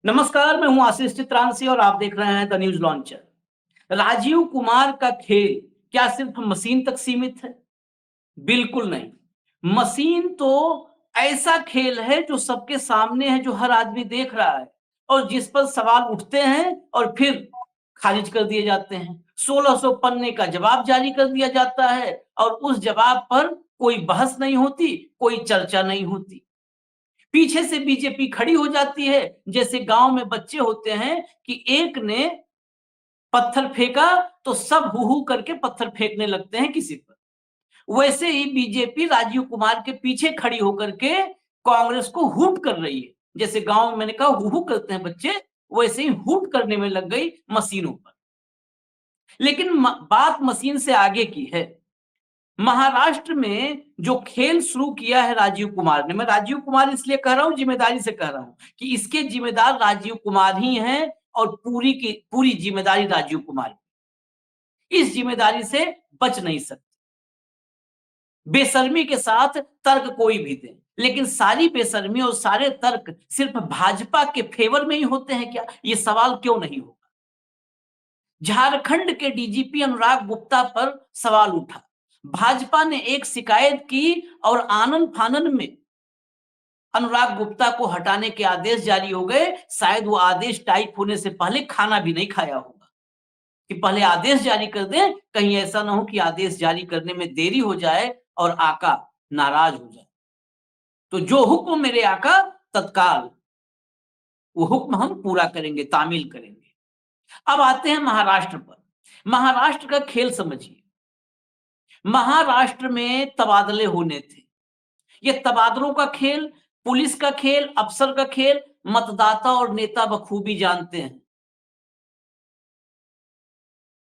नमस्कार, मैं हूं आशीष चित्रांशी और आप देख रहे हैं the news launcher. Rajiv Kumar का खेल क्या सिर्फ मशीन तक सीमित है? बिल्कुल नहीं। मशीन तो ऐसा खेल है जो सबके सामने है, जो हर आदमी देख रहा है और जिस पर सवाल उठते हैं और फिर खारिज कर दिए जाते हैं। 1600 पन्ने का जवाब जारी कर दिया जाता है और उस जवाब पर कोई बहस नहीं होती, कोई चर्चा नहीं होती। पीछे से बीजेपी खड़ी हो जाती है, जैसे गांव में बच्चे होते हैं कि एक ने पत्थर फेंका तो सब हु हु करके पत्थर फेंकने लगते हैं किसी पर। वैसे ही बीजेपी राजीव कुमार के पीछे खड़ी होकर के कांग्रेस को हूट कर रही है। जैसे गांव में मैंने कहा हु हु करते हैं बच्चे, वैसे ही हूट करने में लग गई मशीनों पर। लेकिन बात मशीन से आगे की है। महाराष्ट्र में जो खेल शुरू किया है राजीव कुमार ने, मैं राजीव कुमार इसलिए कह रहा हूं, जिम्मेदारी से कह रहा हूं कि इसके जिम्मेदार राजीव कुमार ही हैं और पूरी की पूरी जिम्मेदारी राजीव कुमार की। इस जिम्मेदारी से बच नहीं सकते। बेशर्मी के साथ तर्क कोई भी दे, लेकिन सारी बेशर्मी और सारे तर्क सिर्फ भाजपा के फेवर में ही होते हैं क्या? ये सवाल क्यों नहीं होगा? झारखंड के डीजीपी अनुराग गुप्ता पर सवाल उठा। भाजपा ने एक शिकायत की और आनन फानन में अनुराग गुप्ता को हटाने के आदेश जारी हो गए। शायद वो आदेश टाइप होने से पहले खाना भी नहीं खाया होगा कि पहले आदेश जारी कर दें, कहीं ऐसा ना हो कि आदेश जारी करने में देरी हो जाए और आका नाराज हो जाए। तो जो हुक्म मेरे आका, तत्काल वो हुक्म हम पूरा करेंगे, तामील करेंगे। अब आते हैं महाराष्ट्र पर। महाराष्ट्र का खेल समझिए। महाराष्ट्र में तबादले होने थे। ये तबादलों का खेल, पुलिस का खेल, अफसर का खेल मतदाता और नेता बखूबी जानते हैं।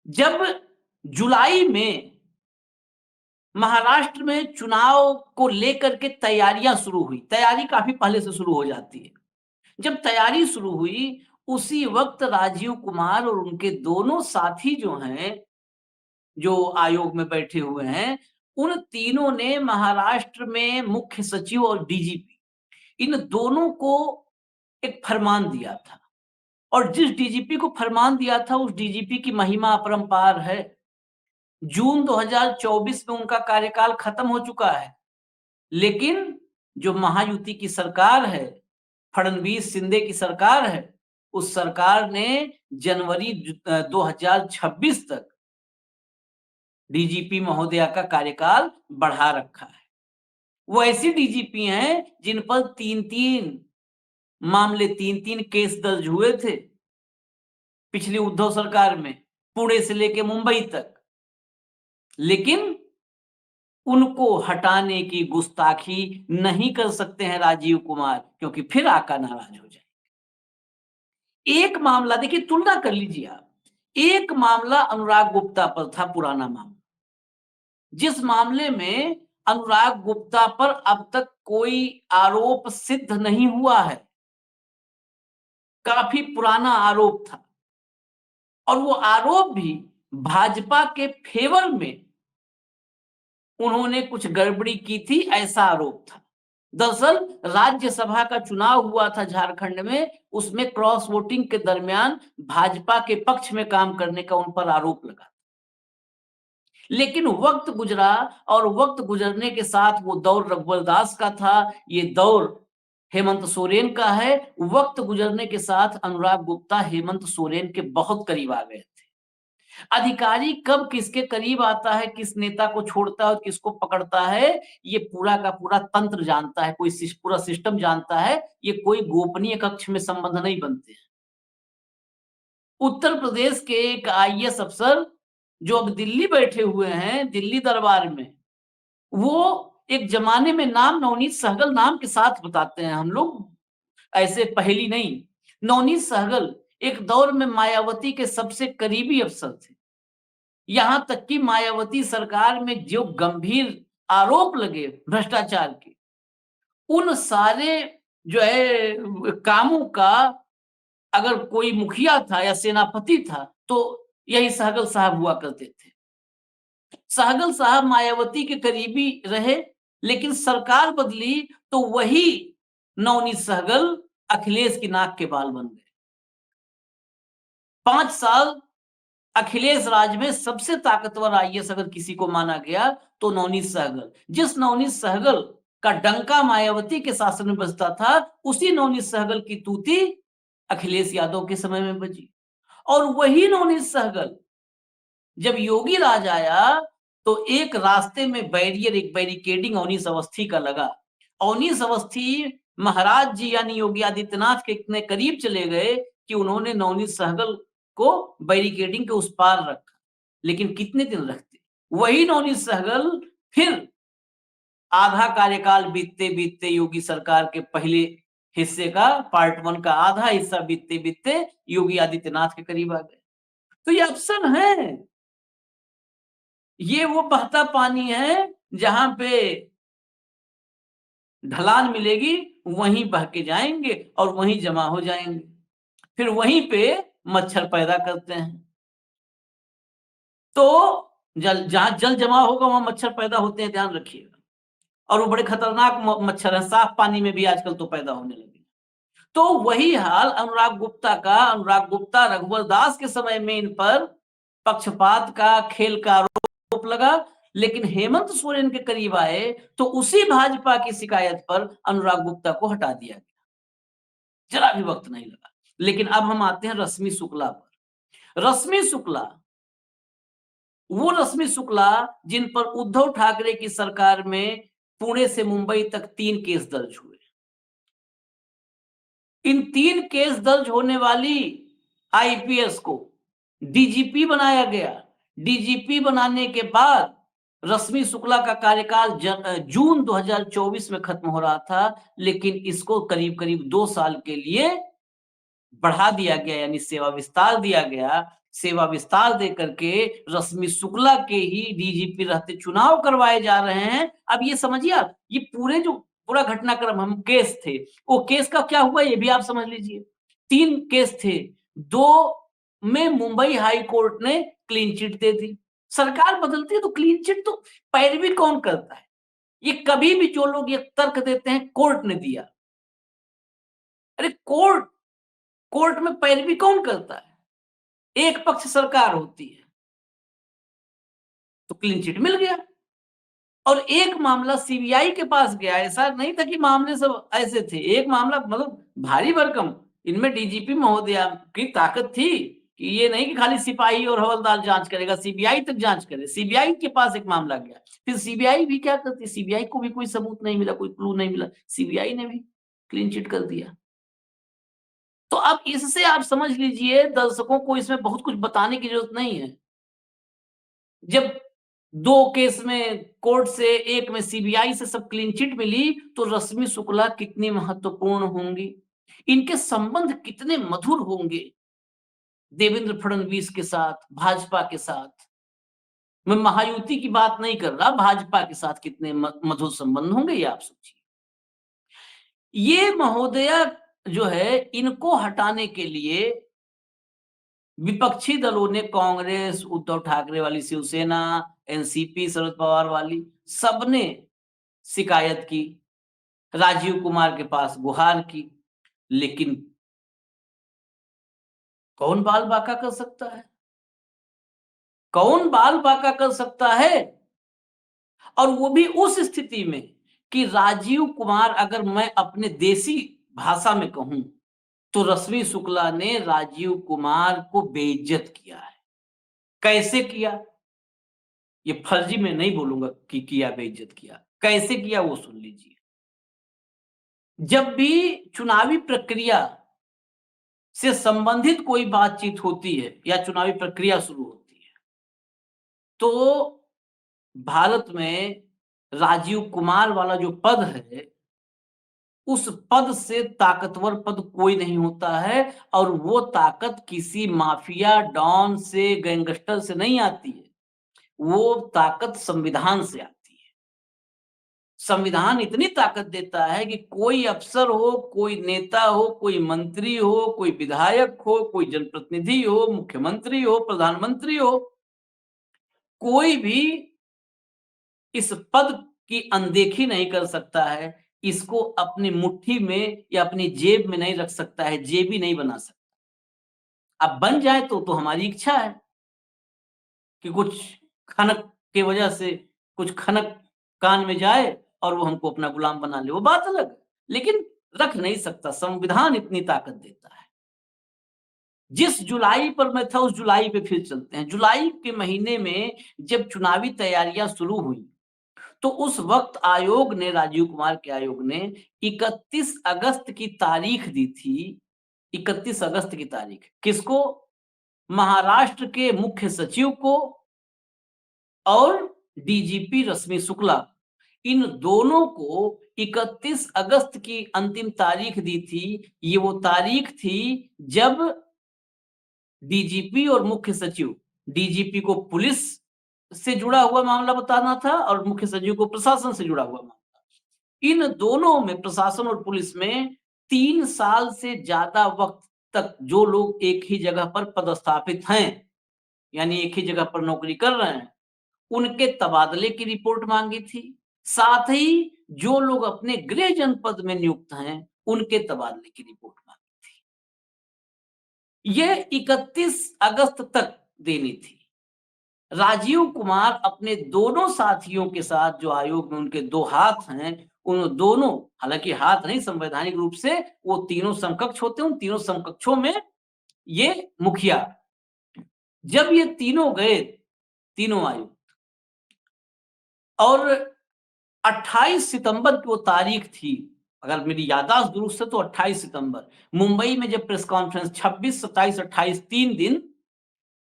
जब जुलाई में महाराष्ट्र में चुनाव को लेकर के तैयारियां शुरू हुई, तैयारी काफी पहले से शुरू हो जाती है। जब तैयारी शुरू हुई, उसी वक्त राजीव कुमार और उनके दोनों साथी जो हैं, जो आयोग में बैठे हुए हैं, उन तीनों ने महाराष्ट्र में मुख्य सचिव और डीजीपी, इन दोनों को एक फरमान दिया था। और जिस डीजीपी को फरमान दिया था, उस डीजीपी की महिमा अपरंपार है। जून 2024 में उनका कार्यकाल खत्म हो चुका है, लेकिन जो महायुति की सरकार है, फडणवीस शिंदे की सरकार है, उस सरकार ने जनवरी 2026 तक डीजीपी महोदया का कार्यकाल बढ़ा रखा है। वो ऐसी डीजीपी हैं जिन पर 3-3 मामले, 3-3 केस दर्ज हुए थे पिछली उद्धव सरकार में, पुणे से लेके मुंबई तक। लेकिन उनको हटाने की गुस्ताखी नहीं कर सकते हैं राजीव कुमार, क्योंकि फिर आका नाराज हो जाए। एक मामला देखिए, तुलना कर लीजिए आप। एक मामला अनुराग गुप्ता पर था, पुराना मामला, जिस मामले में अनुराग गुप्ता पर अब तक कोई आरोप सिद्ध नहीं हुआ है। काफी पुराना आरोप था और वो आरोप भी भाजपा के फेवर में उन्होंने कुछ गड़बड़ी की थी, ऐसा आरोप था। दरअसल राज्यसभा का चुनाव हुआ था झारखंड में, उसमें क्रॉस वोटिंग के दरमियान भाजपा के पक्ष में काम करने का उन पर आरोप लगा। लेकिन वक्त गुजरा और वक्त गुजरने के साथ वो दौर रघुवर दास का था, ये दौर हेमंत सोरेन का है। वक्त गुजरने के साथ अनुराग गुप्ता हेमंत सोरेन के बहुत करीब आ गए थे। अधिकारी कब किसके करीब आता है, किस नेता को छोड़ता है और किसको पकड़ता है, ये पूरा का पूरा तंत्र जानता है, कोई पूरा सिस्टम जानता है। ये कोई गोपनीय कक्ष में संबंध नहीं बनते हैं। उत्तर प्रदेश के एक आईएएस अफसर जो अब दिल्ली बैठे हुए हैं, दिल्ली दरबार में, वो एक जमाने में नाम नवनीत सहगल नाम के साथ बताते हैं हम लोग, ऐसे पहेली नहीं। नवनीत सहगल एक दौर में मायावती के सबसे करीबी अफसर थे। यहां तक कि मायावती सरकार में जो गंभीर आरोप लगे भ्रष्टाचार के, उन सारे जो है कामों का अगर कोई मुखिया था या सेनापति था, तो यही सहगल साहब हुआ करते थे। सहगल साहब मायावती के करीबी रहे, लेकिन सरकार बदली तो वही नवनीत सहगल अखिलेश की नाक के बाल बन गए। 5 साल अखिलेश राज में सबसे ताकतवर आईएएस अगर किसी को माना गया तो नवनीत सहगल। जिस नवनीत सहगल का डंका मायावती के शासन में बजता था, उसी नवनीत सहगल की तूती अखिलेश यादव के समय में बजी। और वही नवनीत सहगल जब योगी राज आया तो एक रास्ते में बैरियर, एक बैरिकेडिंग अवनीश अवस्थी का लगा। अवनीश अवस्थी महाराज जी यानी योगी आदित्यनाथ के इतने करीब चले गए कि उन्होंने नवनीत सहगल को बैरिकेडिंग के उस पार रखा। लेकिन कितने दिन रखते? वही नवनीत सहगल फिर आधा कार्यकाल बीतते बीतते योगी सरकार के पहले हिस्से का पार्ट 1 का आधा हिस्सा बीतते बीतते योगी आदित्यनाथ के करीब आ गए। तो ये अवसर है, ये वो बहता पानी है जहां पे ढलान मिलेगी, वहीं बह के जाएंगे और वहीं जमा हो जाएंगे, फिर वहीं पे मच्छर पैदा करते हैं। तो जहां जल जमा होगा वहां मच्छर पैदा होते हैं, ध्यान रखिएगा। और वो बड़े खतरनाक मच्छर है, साफ पानी में भी आजकल तो पैदा होने लगे। तो वही हाल अनुराग गुप्ता का, अनुराग गुप्ता रघुवर दास के समय में इन पर पक्षपात का, खेल का आरोप लगा। लेकिन हेमंत सोरेन के करीब आए तो उसी भाजपा की शिकायत पर अनुराग गुप्ता को हटा दिया गया, जरा भी वक्त नहीं लगा। लेकिन अब हम आते हैं रश्मि शुक्ला पर। रश्मि शुक्ला, वो रश्मि शुक्ला जिन पर उद्धव ठाकरे की सरकार में पुणे से मुंबई तक 3 केस दर्ज हुए। इन 3 केस दर्ज होने वाली आईपीएस को डीजीपी बनाया गया। डीजीपी बनाने के बाद रश्मि शुक्ला का कार्यकाल जून 2024 में खत्म हो रहा था, लेकिन इसको करीब करीब 2 साल के लिए बढ़ा दिया गया, यानी सेवा विस्तार दिया गया। सेवा विस्तार दे करके रश्मि शुक्ला के ही डीजीपी रहते चुनाव करवाए जा रहे हैं। अब ये समझिए आप, ये पूरे जो पूरा घटनाक्रम हम केस थे, वो केस का क्या हुआ ये भी आप समझ लीजिए। 3 केस थे, 2 में मुंबई हाई कोर्ट ने क्लीन चिट दे दी। सरकार बदलती है तो क्लीन चिट तो पैरवी कौन करता है? ये कभी भी जो लोग ये तर्क देते हैं कोर्ट ने दिया, अरे कोर्ट में पैरवी कौन करता है? एक पक्ष सरकार होती है, तो क्लीन चिट मिल गया। और एक मामला सीबीआई के पास गया, ऐसा नहीं था कि मामले सब ऐसे थे। एक मामला मतलब भारी भरकम, इनमें डीजीपी महोदया की ताकत थी कि ये नहीं कि खाली सिपाही और हवलदार जांच करेगा, सीबीआई तक जांच करे। सीबीआई के पास एक मामला गया, फिर सीबीआई भी क्या करती, सीबीआई को भी कोई सबूत नहीं मिला, कोई क्लू नहीं मिला, सीबीआई ने भी क्लीन चिट कर दिया। तो अब इससे आप समझ लीजिए, दर्शकों को इसमें बहुत कुछ बताने की जरूरत नहीं है। जब 2 केस में कोर्ट से, एक में सीबीआई से सब क्लीन चिट मिली, तो रश्मि शुक्ला कितनी महत्वपूर्ण होंगी, इनके संबंध कितने मधुर होंगे देवेंद्र फडणवीस के साथ, भाजपा के साथ। मैं महायुति की बात नहीं कर रहा, भाजपा के साथ कितने मधुर संबंध होंगे ये आप सोचिए। ये महोदया जो है, इनको हटाने के लिए विपक्षी दलों ने, कांग्रेस, उद्धव ठाकरे वाली शिवसेना, एनसीपी शरद पवार वाली, सबने शिकायत की, राजीव कुमार के पास गुहार की, लेकिन कौन बाल बांका कर सकता है? कौन बाल बांका कर सकता है? और वो भी उस स्थिति में कि राजीव कुमार, अगर मैं अपने देसी भाषा में कहूं तो रश्मि शुक्ला ने राजीव कुमार को बेइज्जत किया है। कैसे किया? ये फर्जी में नहीं बोलूंगा कि किया, बेइज्जत किया। कैसे किया वो सुन लीजिए। जब भी चुनावी प्रक्रिया से संबंधित कोई बातचीत होती है या चुनावी प्रक्रिया शुरू होती है, तो भारत में राजीव कुमार वाला जो पद है, उस पद से ताकतवर पद कोई नहीं होता है। और वो ताकत किसी माफिया, डॉन से, गैंगस्टर से नहीं आती है, वो ताकत संविधान से आती है। संविधान इतनी ताकत देता है कि कोई अफसर हो, कोई नेता हो, कोई मंत्री हो, कोई विधायक हो, कोई जनप्रतिनिधि हो, मुख्यमंत्री हो, प्रधानमंत्री हो, कोई भी इस पद की अनदेखी नहीं कर सकता है, इसको अपनी मुट्ठी में या अपनी जेब में नहीं रख सकता है, जेबी नहीं बना सकता। अब बन जाए तो हमारी इच्छा है कि कुछ खनक के वजह से कुछ खनक कान में जाए और वो हमको अपना गुलाम बना ले, वो बात अलग है। लेकिन रख नहीं सकता, संविधान इतनी ताकत देता है। जिस जुलाई पर मैं था उस जुलाई पे फिर चलते हैं। जुलाई के महीने में जब चुनावी तैयारियां शुरू हुई, तो उस वक्त आयोग ने, राजीव कुमार के आयोग ने 31 अगस्त की तारीख दी थी। 31 अगस्त की तारीख किसको? महाराष्ट्र के मुख्य सचिव को और डीजीपी रश्मि शुक्ला, इन दोनों को 31 अगस्त की अंतिम तारीख दी थी। ये वो तारीख थी जब डीजीपी और मुख्य सचिव, डीजीपी को पुलिस से जुड़ा हुआ मामला बताना था और मुख्य सचिव को प्रशासन से जुड़ा हुआ मामला। इन दोनों में, प्रशासन और पुलिस में, 3 साल से ज्यादा वक्त तक जो लोग एक ही जगह पर पदस्थापित हैं, यानी एक ही जगह पर नौकरी कर रहे हैं, उनके तबादले की रिपोर्ट मांगी थी। साथ ही जो लोग अपने गृह जनपद में नियुक्त हैं, उनके तबादले की रिपोर्ट मांगी। ये 31 अगस्त तक देनी थी। राजीव कुमार अपने दोनों साथियों के साथ, जो आयोग में उनके 2 हाथ हैं, उन दोनों, हालांकि हाथ नहीं, संवैधानिक रूप से वो तीनों समकक्ष होते हैं, उन तीनों समकक्षों में ये मुखिया, जब ये तीनों गए, तीनों आयोग, और 28 सितंबर की वो तारीख थी, अगर मेरी याददाश्त दुरुस्त है तो 28 सितंबर, मुंबई में जब प्रेस कॉन्फ्रेंस, 26, 27, 28, 3 दिन,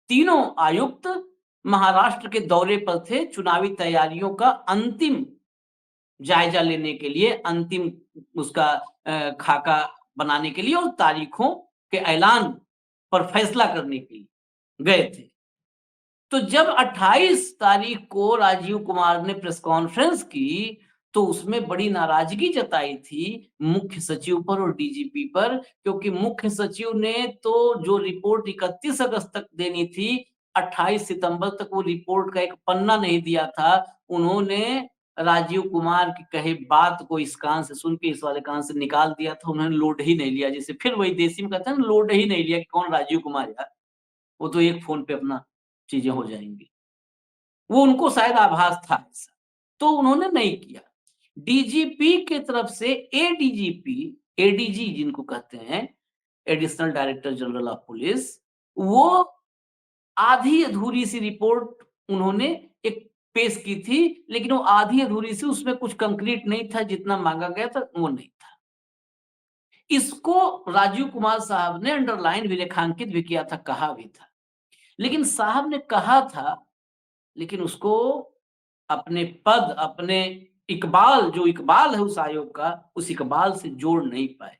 तीनों आयुक्त महाराष्ट्र के दौरे पर थे चुनावी तैयारियों का अंतिम जायजा लेने के लिए, अंतिम उसका खाका बनाने के लिए और तारीखों के ऐलान पर फैसला करने के लिए गए थे। तो जब 28 तारीख को राजीव कुमार ने प्रेस कॉन्फ्रेंस की, तो उसमें बड़ी नाराजगी जताई थी मुख्य सचिव पर और डीजीपी पर, क्योंकि मुख्य सचिव ने तो जो रिपोर्ट 31 अगस्त तक देनी थी, 28 सितंबर तक वो रिपोर्ट का एक पन्ना नहीं दिया था। उन्होंने राजीव कुमार की कहे बात को इस कान से सुन के इस वाले कान से निकाल दिया था, उन्होंने लोड ही नहीं लिया। जैसे फिर वही देसी में कहते हैं ना, लोड ही नहीं लिया कि कौन राजीव कुमार यार, वो तो एक फोन पे अपना चीजें हो जाएंगी। वो उनको शायद आभास था ऐसा, तो उन्होंने नहीं किया। डीजीपी के तरफ से एडीजीपी, एडीजी जिनको कहते हैं, additional director general of police, वो आधी अधूरी सी रिपोर्ट उन्होंने एक पेश की थी, लेकिन वो आधी अधूरी सी, उसमें कुछ कंक्रीट नहीं था, जितना मांगा गया था वो नहीं था। इसको राजीव कुमार साहब ने अंडरलाइन भी, रेखांकित भी किया था, कहा भी था। लेकिन साहब ने कहा था, लेकिन उसको अपने पद, अपने इकबाल, जो इकबाल है उस आयोग का, उस इकबाल से जोड़ नहीं पाए।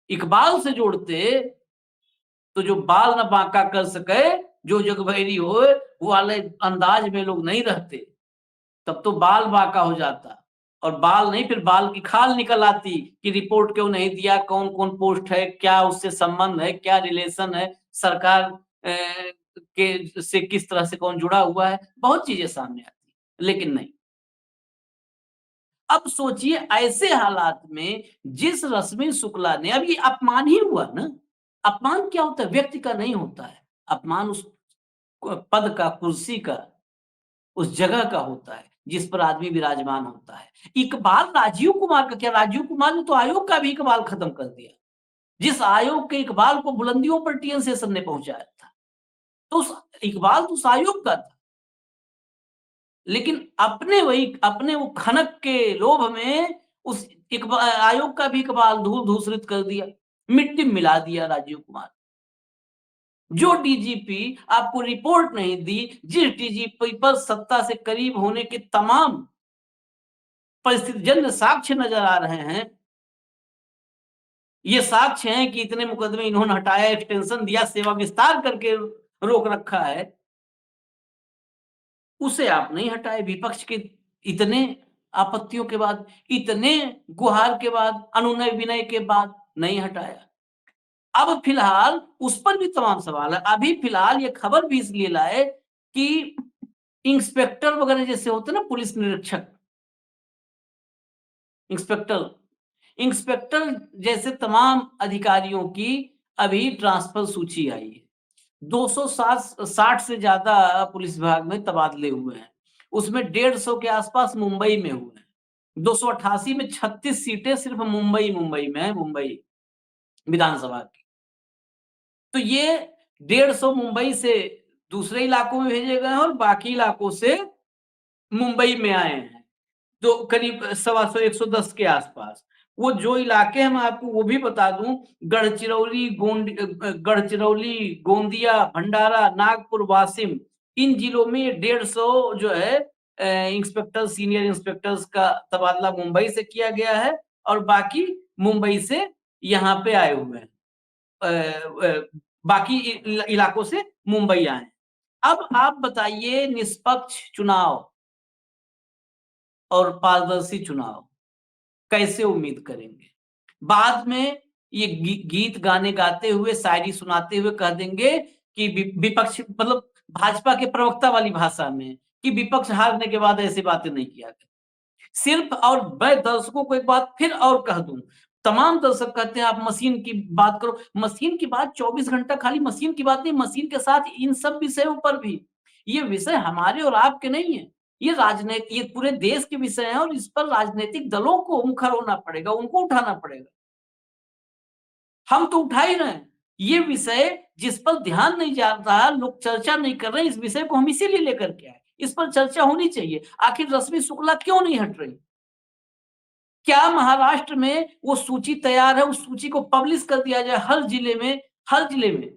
इकबाल से जोड़ते तो जो बाल न बांका कर सके, जो जग भैरी होए, वो वाले अंदाज में लोग नहीं रहते। तब तो बाल बांका हो जाता, और बाल नहीं, फिर बाल की खाल निकल आती कि रिपोर्ट क्यों नहीं दिया, कौन कौन पोस्ट है, क्या उससे संबंध है, क्या रिलेशन है, सरकार के से किस तरह से कौन जुड़ा हुआ है, बहुत चीजें सामने आती। लेकिन नहीं। अब सोचिए ऐसे हालात में जिस रश्मि शुक्ला ने, अब ये अपमान ही हुआ ना। अपमान क्या होता है? व्यक्ति का नहीं होता है अपमान, उस पद का, कुर्सी का, उस जगह का होता है जिस पर आदमी विराजमान होता है। इकबाल राजीव कुमार का क्या? राजीव कुमार ने तो आयोग का भी इकबाल खत्म कर दिया। जिस आयोग के इकबाल को बुलंदियों पर टीएन शेषन ने पहुंचाया था, तो उस इकबाल तो उस आयोग का था। लेकिन अपने वो खनक के लोभ में उस आयोग का भी इकबाल धूल धूसरित कर दिया, मिट्टी में मिला दिया राजीव कुमार। जो डीजीपी आपको रिपोर्ट नहीं दी, जिस डीजीपी पर सत्ता से करीब होने के तमाम परिस्थितिजन्य साक्ष्य नजर आ रहे हैं, ये साक्ष्य हैं कि इतने मुकदमे इन्होंने हटाया, एक्सटेंशन दिया, सेवा विस्तार करके रोक रखा है, उसे आप नहीं हटाए। विपक्ष के इतने आपत्तियों के बाद, इतने गुहार के बाद, अनुनय विनय के बाद नहीं हटाया। अब फिलहाल उस पर भी तमाम सवाल है। अभी फिलहाल ये खबर भी इसलिए लाए कि इंस्पेक्टर वगैरह जैसे होते हैं ना, पुलिस निरीक्षक, इंस्पेक्टर इंस्पेक्टर जैसे तमाम अधिकारियों की अभी ट्रांसफर सूची आई है। 260 से ज्यादा पुलिस विभाग में तबादले हुए हैं। उसमें 150 के आसपास मुंबई में हुए हैं। 288 में 36 सीटें सिर्फ मुंबई में है, मुंबई विधानसभा की। तो ये 150 मुंबई से दूसरे इलाकों में भेजे गए हैं और बाकी इलाकों से मुंबई में आए हैं। तो करीब 125 110 के आसपास। वो जो इलाके हैं मैं आपको वो भी बता दूं, गढ़चिरौली, गोंदिया, भंडारा, नागपुर, वाशिम, इन जिलों में 150 जो है इंस्पेक्टर, सीनियर इंस्पेक्टर्स का तबादला मुंबई से किया गया है और बाकी मुंबई से यहाँ पे आए हुए हैं। बाकी इलाकों से मुंबई आए। अब आप बताइए, निष्पक्ष चुनाव और पारदर्शी चुनाव कैसे उम्मीद करेंगे? बाद में ये गीत गाने गाते हुए, शायरी सुनाते हुए कह देंगे कि विपक्ष, मतलब भाजपा के प्रवक्ता वाली भाषा में, कि विपक्ष हारने के बाद ऐसी बातें नहीं किया करते। सिर्फ, और मैं दर्शकों को एक बात फिर और कह दूं, तमाम दर्शक कहते हैं आप मशीन की बात करो। मशीन की बात 24 घंटा खाली मशीन की बात नहीं, मशीन के साथ इन सब विषयों पर भी। ये विषय हमारे और आपके नहीं है, ये राजनीति, ये पूरे देश के विषय हैं और इस पर राजनीतिक दलों को मुखर होना पड़ेगा, उनको उठाना पड़ेगा। हम तो उठा ही रहे हैं। ये विषय जिस पर ध्यान नहीं जा रहा, लोग चर्चा नहीं कर रहे, इस विषय को हम इसीलिए लेकर के आए। इस पर चर्चा होनी चाहिए। आखिर रश्मि शुक्ला क्यों नहीं हट रही? क्या महाराष्ट्र में वो सूची तैयार है, उस सूची को पब्लिश कर दिया जाए हर जिले में, हर जिले में।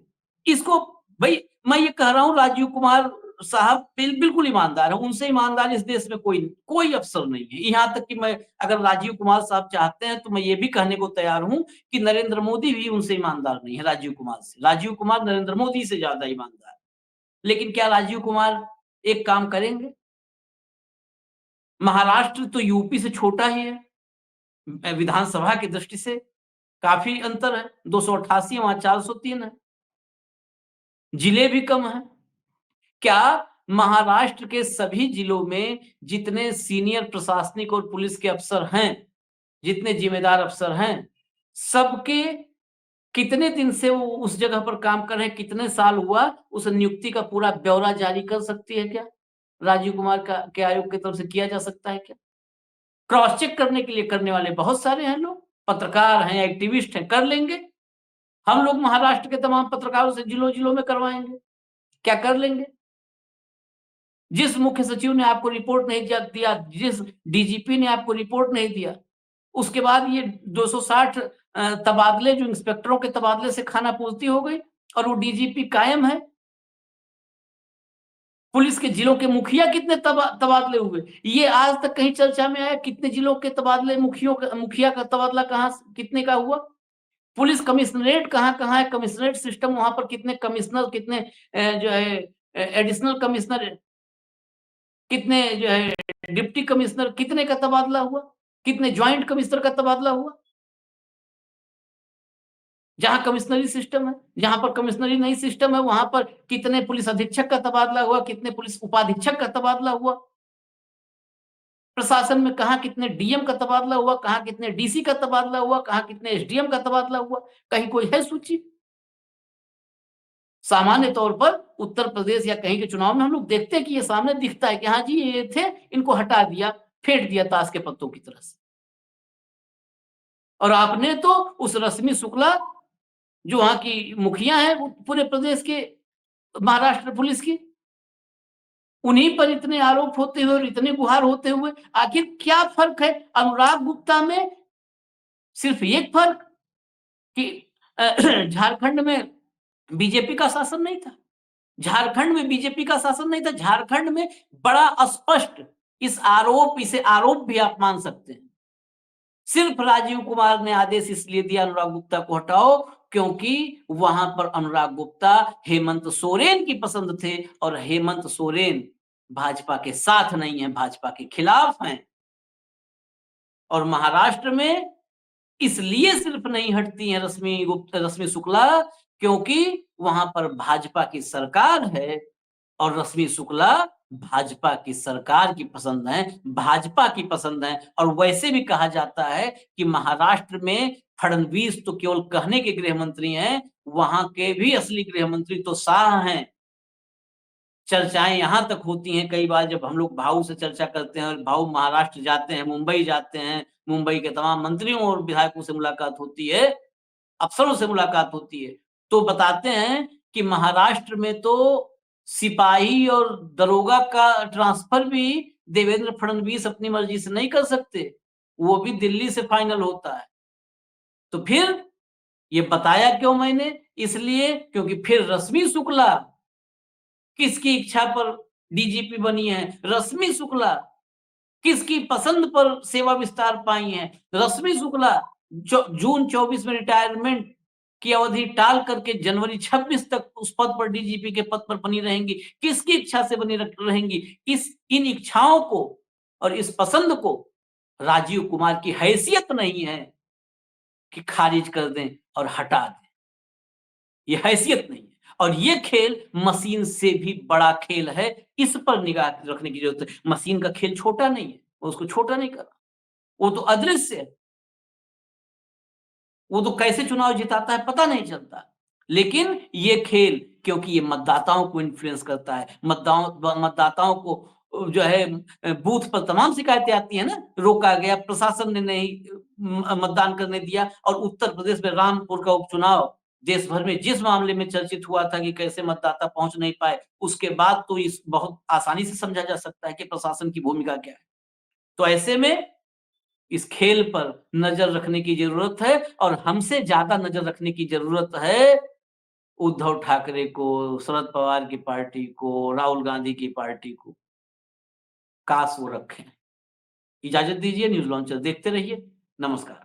इसको, भाई मैं ये कह रहा हूँ, राजीव कुमार साहब बिल्कुल ईमानदार है, उनसे ईमानदार इस देश में कोई कोई अफसर नहीं है। यहाँ तक कि मैं, अगर राजीव कुमार साहब चाहते हैं तो मैं ये भी कहने को तैयार हूँ कि नरेंद्र मोदी भी उनसे ईमानदार नहीं है राजीव कुमार से। राजीव कुमार नरेंद्र मोदी से ज्यादा ईमानदार है। लेकिन क्या राजीव कुमार एक काम करेंगे? महाराष्ट्र तो यूपी से छोटा ही है, विधानसभा की दृष्टि से काफी अंतर है। 288, वहां 403 है। जिले भी कम है। क्या महाराष्ट्र के सभी जिलों में जितने सीनियर प्रशासनिक और पुलिस के अफसर हैं, जितने जिम्मेदार अफसर हैं, सबके कितने दिन से वो उस जगह पर काम कर रहे हैं, कितने साल हुआ, उस नियुक्ति का पूरा ब्यौरा जारी कर सकती है क्या राजीव कुमार का के आयोग की तरफ से किया जा सकता है क्या? क्रॉस चेक करने के लिए करने वाले बहुत सारे हैं लोग, पत्रकार हैं, एक्टिविस्ट हैं, कर लेंगे। हम लोग महाराष्ट्र के तमाम पत्रकारों से जिलों-जिलों में करवाएँगे। क्या कर लेंगे? जिस मुख्य सचिव ने आपको रिपोर्ट नहीं दिया, जिस डीजीपी ने आपको रिपोर्ट नहीं दिया, उसके बाद ये 260 तबादले, जो इंस्पेक्टरों के तबादले से खानापूर्ति हो गई और वो डीजीपी कायम है। पुलिस के जिलों के मुखिया कितने तबादले हुए, ये आज तक कहीं चर्चा में आया? कितने जिलों के तबादले, मुखिया का तबादला कहाँ, कितने का हुआ? पुलिस कमिश्नरेट कहाँ-कहाँ है? कमिश्नरेट सिस्टम, वहाँ पर कितने कमिश्नर, कितने जो है एडिशनल कमिश्नर, कितने जो है डिप्टी कमिश्नर, कितने का तबादला हुआ? कितने जॉइंट कमिश्नर का तबादला हुआ? जहाँ कमिश्नरी सिस्टम है, जहाँ पर कमिश्नरी नहीं सिस्टम है, वहाँ पर कितने पुलिस अधीक्षक का तबादला हुआ? कितने पुलिस उपाधीक्षक का तबादला हुआ? प्रशासन में कहाँ कितने डीएम का तबादला हुआ? कहाँ कितने डीसी का तबादला हुआ? कहाँ कितने एसडीएम का तबादला हुआ? कहीं कोई है सूची? सामान्य तौर पर उत्तर प्रदेश या कहीं के चुनाव में हम लोग देखते हैं कि ये सामने दिखता है कि हाँ जी ये थे, इनको हटा दिया, फेंट दिया ताश के पत्तों की तरह से। और आपने तो उस रश्मि शुक्ला, जो वहाँ की मुखिया हैं, वो पूरे प्रदेश के, महाराष्ट्र पुलिस की, उन्हीं पर इतने आरोप होते हुए और इतने गुहार होते हुए, आखिर क्या फर्क है? अनुराग गुप्ता में सिर्फ एक फर्क कि झारखंड में बीजेपी का शासन नहीं था। झारखंड में बीजेपी का शासन नहीं था। झारखंड में बड़ा स्पष्ट इसे आरोप भी आप मान सकते हैं। सिर्फ राजीव कुमार ने आदेश इसलिए दिया अनुराग गुप्ता को हटाओ, क्योंकि वहां पर अनुराग गुप्ता हेमंत सोरेन की पसंद थे और हेमंत सोरेन भाजपा के साथ नहीं है, भाजपा के खिलाफ हैं। और महाराष्ट्र में इसलिए सिर्फ नहीं हटती हैं रश्मि शुक्ला, क्योंकि वहां पर भाजपा की सरकार है और रश्मि शुक्ला भाजपा की सरकार की पसंद है, भाजपा की पसंद है। और वैसे भी कहा जाता है कि महाराष्ट्र में फडणवीस तो केवल कहने के गृह मंत्री हैं, वहां के भी असली गृह मंत्री तो शाह हैं। चर्चाएं यहां तक होती हैं कई बार, जब हम लोग भाऊ से चर्चा करते हैं और भाऊ महाराष्ट्र जाते हैं, मुंबई जाते हैं, मुंबई के तमाम मंत्रियों और विधायकों से मुलाकात होती है, अफसरों से मुलाकात होती है, तो बताते हैं कि महाराष्ट्र में तो सिपाही और दरोगा का ट्रांसफर भी देवेंद्र फडणवीस अपनी मर्जी से नहीं कर सकते, वो भी दिल्ली से फाइनल होता है। तो फिर ये बताया क्यों मैंने? इसलिए क्योंकि फिर रश्मि शुक्ला किसकी इच्छा पर डीजीपी बनी है? रश्मि शुक्ला। किसकी पसंद पर सेवा विस्तार पाई हैं? रश्मि शुक्ला। जून 24 में रिटायरमेंट की अवधि टाल करके जनवरी 26 तक उस पद पर, डीजीपी के पद पर बनी रहेंगी। किसकी इच्छा से बनी रहेंगी? इन इच्छाओं को और इस पसंद को राजीव कुमार की हैसियत नहीं है कि खारिज कर दें और हटा दें। ये हैसियत नहीं है। और ये खेल मशीन से भी बड़ा खेल है, इस पर निगाह रखने की जरूरत है। मशीन का खेल छोटा नहीं है, उसको छोटा नहीं कर, वो तो अदृश्य है, वो तो कैसे चुनाव जिताता है पता नहीं चलता। लेकिन ये खेल, क्योंकि ये मतदाताओं को इन्फ्लुएंस करता है, मतदाताओं को जो है बूथ पर तमाम शिकायतें आती है ना, रोका गया, प्रशासन ने नहीं मतदान करने दिया। और उत्तर प्रदेश में रामपुर का उपचुनाव देश भर में जिस मामले में चर्चित हुआ था कि कैसे मतदाता पहुंच नहीं पाए, उसके बाद तो इस बहुत आसानी से समझा जा सकता है कि प्रशासन की भूमिका क्या है। तो ऐसे में इस खेल पर नजर रखने की जरूरत है, और हमसे ज्यादा नजर रखने की जरूरत है उद्धव ठाकरे को, शरद पवार की पार्टी को, राहुल गांधी की पार्टी को। काश वो रखें। इजाजत दीजिए, न्यूज लॉन्चर देखते रहिए। नमस्कार।